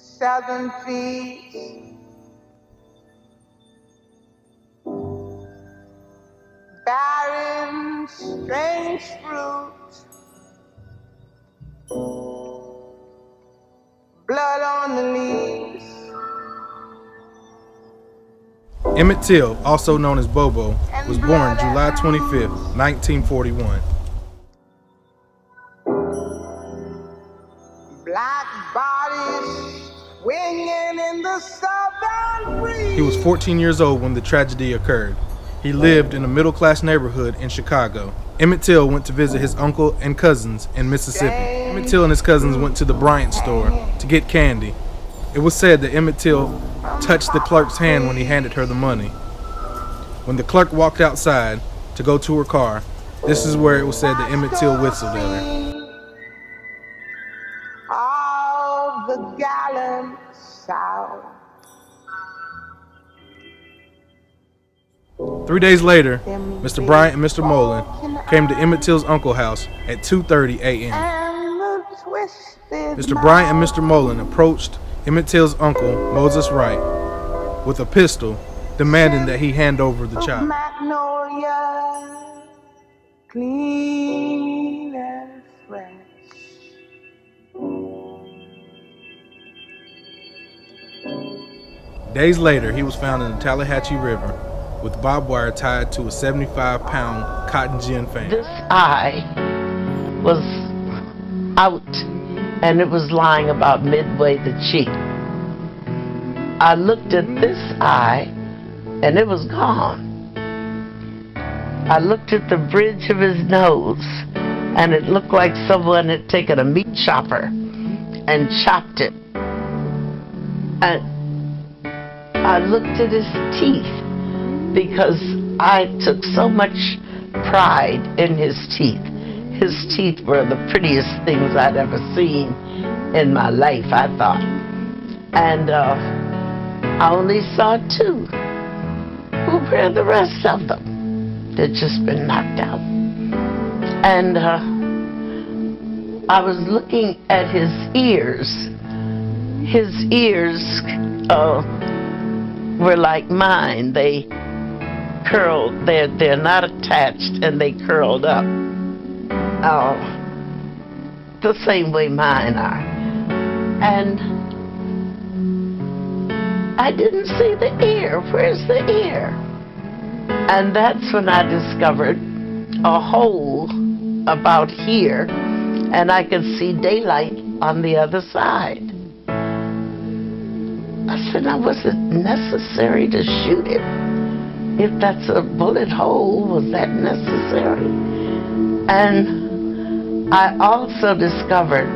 southern trees, barren, strange fruit, blood on the leaves. Emmett Till, also known as Bobo, was born July 25, 1941. Black bodies swinging in the southern breeze. He was 14 years old when the tragedy occurred. He lived in a middle-class neighborhood in Chicago. Emmett Till went to visit his uncle and cousins in Mississippi. Emmett Till and his cousins went to the Bryant store to get candy. It was said that Emmett Till touched the clerk's hand when he handed her the money. When the clerk walked outside to go to her car, this is where it was said that Emmett Till whistled at her. Of the gallant South. 3 days later, Mr. Bryant and Mr. Mullen came to Emmett Till's uncle's house at 2:30 a.m. Mr. Bryant and Mr. Mullen approached Emmett Till's uncle, Moses Wright, with a pistol, demanding that he hand over the child. Magnolia, clean and fresh. Days later, he was found in the Tallahatchie River with barbed wire tied to a 75-pound cotton gin fan. This eye was out, and it was lying about midway the cheek. I looked at this eye, and it was gone. I looked at the bridge of his nose, and it looked like someone had taken a meat chopper and chopped it. And I looked at his teeth, because I took so much pride in his teeth. His teeth were the prettiest things I'd ever seen in my life, I thought. And I only saw two. Where are the rest of them? They'd just been knocked out. And I was looking at his ears. His ears were like mine. They curled. They're not attached, and they curled up. The same way mine are. And I didn't see the ear. Where's the ear? And that's when I discovered a hole about here, and I could see daylight on the other side. I said, now, was it necessary to shoot him? If that's a bullet hole, was that necessary? And I also discovered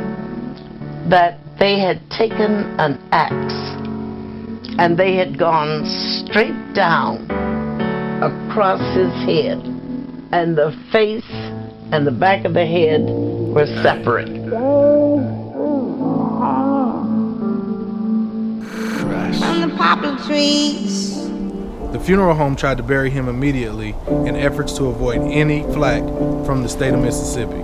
that they had taken an axe and they had gone straight down across his head, and the face and the back of the head were separate. From the poplar trees. The funeral home tried to bury him immediately in efforts to avoid any flack from the state of Mississippi.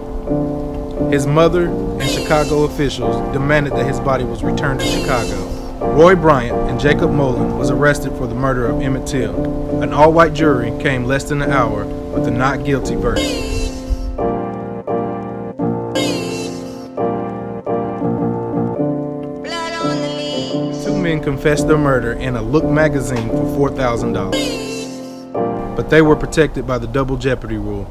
His mother and Chicago officials demanded that his body was returned to Chicago. Roy Bryant and Jacob Mullen was arrested for the murder of Emmett Till. An all-white jury came less than an hour with a not guilty verdict. Two men confessed their murder in a Look magazine for $4,000. But they were protected by the double jeopardy rule.